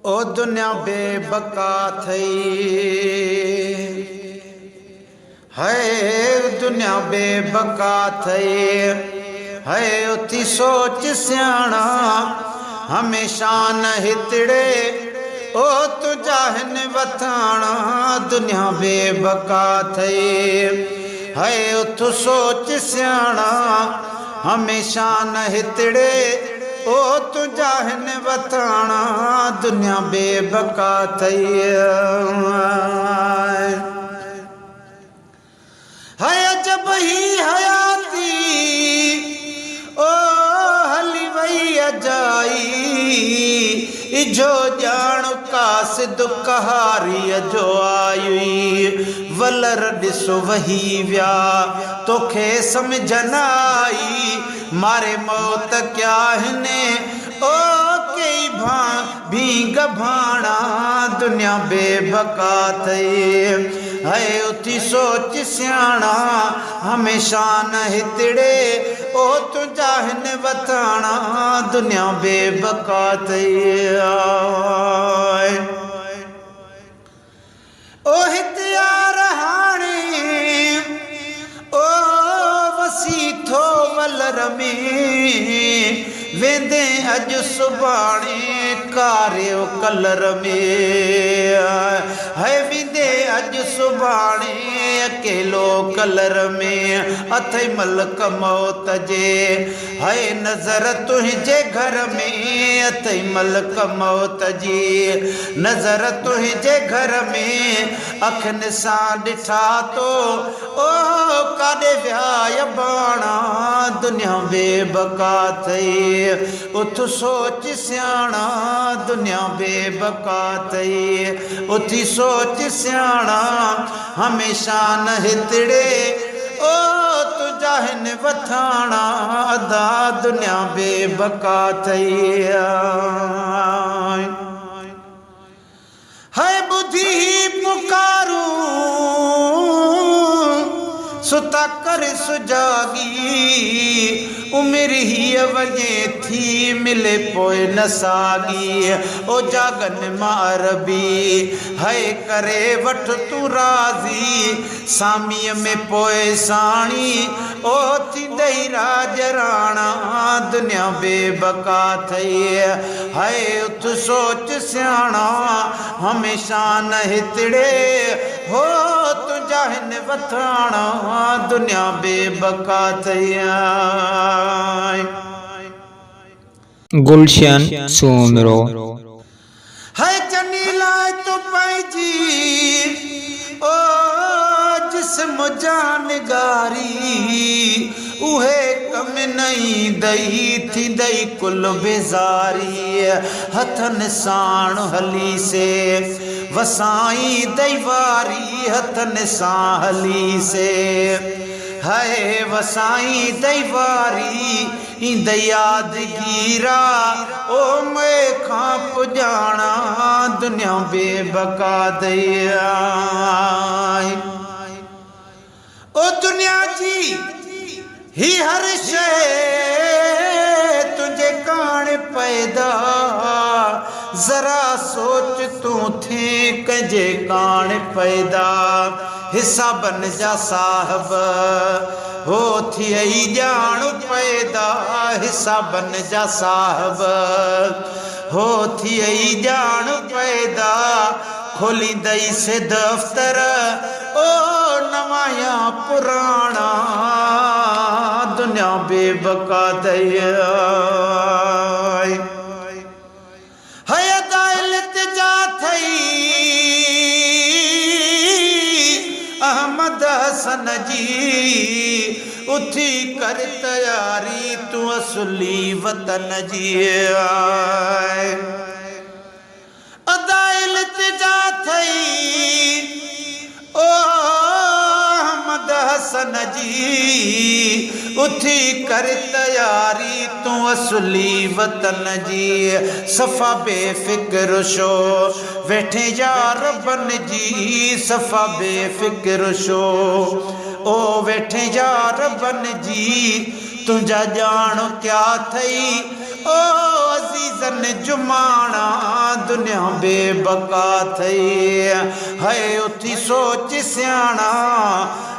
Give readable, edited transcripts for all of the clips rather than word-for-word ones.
ओ दुनिया बेबका थई है, दुनिया बेबका थई है। उथी सोच सियाणा हमेशा न हितड़े, ओ तुझा हिन वथाणा दुनिया बेबका थई है। उथ सोच सियाणा हमेशा न हितड़े, ओ तुझा हिन वथाणा दुनिया बेबका थई है। जब ही हयाती ओ हली वई अजाई, इजो जान कासिद कहारी जो आई। वलर ॾिसो वही व्या तोखे समझ न आई, मारे मौत क्या हिने ओ कई भीग भाणा दुनिया बेबका थई है। उथी सोच सियाणा हमेशा न हितड़े, ओ तुझा हिन वथाणा दुनिया बेबका थई। ओ हित्यार हाणे ओ वसी थो वलर में, वेंदे अज सुभाणे कारियो कलर में है। वेंदे अज सुभाणे अकेलो कलर में, अथई मलक मौत जे है नजर तुझे घर में, अथई मलक मौत जी नजर तुझे घर में। अखन सां ॾिठा तो ओ काॾे विया बाणा दुनिया बेबका थई। उथ सोच सियाणा दुनिया बेबका थई। उथी सोच सियाणा हमेशा न हितड़े, ओ तुझा हिन वथाणा अदा दुनिया बेबका थई है। बुद्धि पुकारू सुता कर सुजागी, उमिर ही वञे थी मिले पोइ न सागी। ओ जागन मारबी है करे वठ तू राज़ी, सामीअ में पोइ साणी ओ थींदई राजराणा दुनिया बेबका थई है। उथ सोच सियाणा हमेशा न हितड़े, हो तुझा हिन वथाणा दुनिया बेबका थई। गुलशन सूमरो है जनीला तो पैजी ओ जिस्म जानगारी, उहे कम नहीं दई थी दई कुल बेजारी। हथन साण हली से वसाई दैवारी, हथन सां हली से है वसाई दैवारी। इंद यादगीरा ओ मैं खां पुजाणा दुनिया बेबका दया। ओ दुनिया जी ही हर शय तुझे कान पैदा, जरा सोच तू थे कंजे कान पैदा। हिसाबन जा साहब हो थी जान पैदा, हिसाबन जा साहब हो थी जान पैदा। खोली दई से दफ्तर ओ नवाया पुराना दुनिया बेबका दया है। अदालत जा थई अहमद हसन जी, उथी कर तैयारी तू असली वतन जी। अदालत जा थई ओ अहमद हसन जी, उथी कर तैयारी तू असली वतन जी। सफ़ा बेफिक्र शो वेठे जा रबन जी, सफ़ा बेफिक्र शो ओ वेठे जा रबन जी। तुझा जान क्या थई ओ अजीजन जुमाना दुनिया बेबका थई है उथी सोच सियाना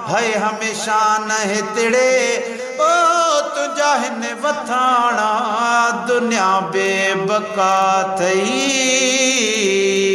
है हमेशा न तिड़े ओ तुझा हिन वथाना दुनिया बेबका थई।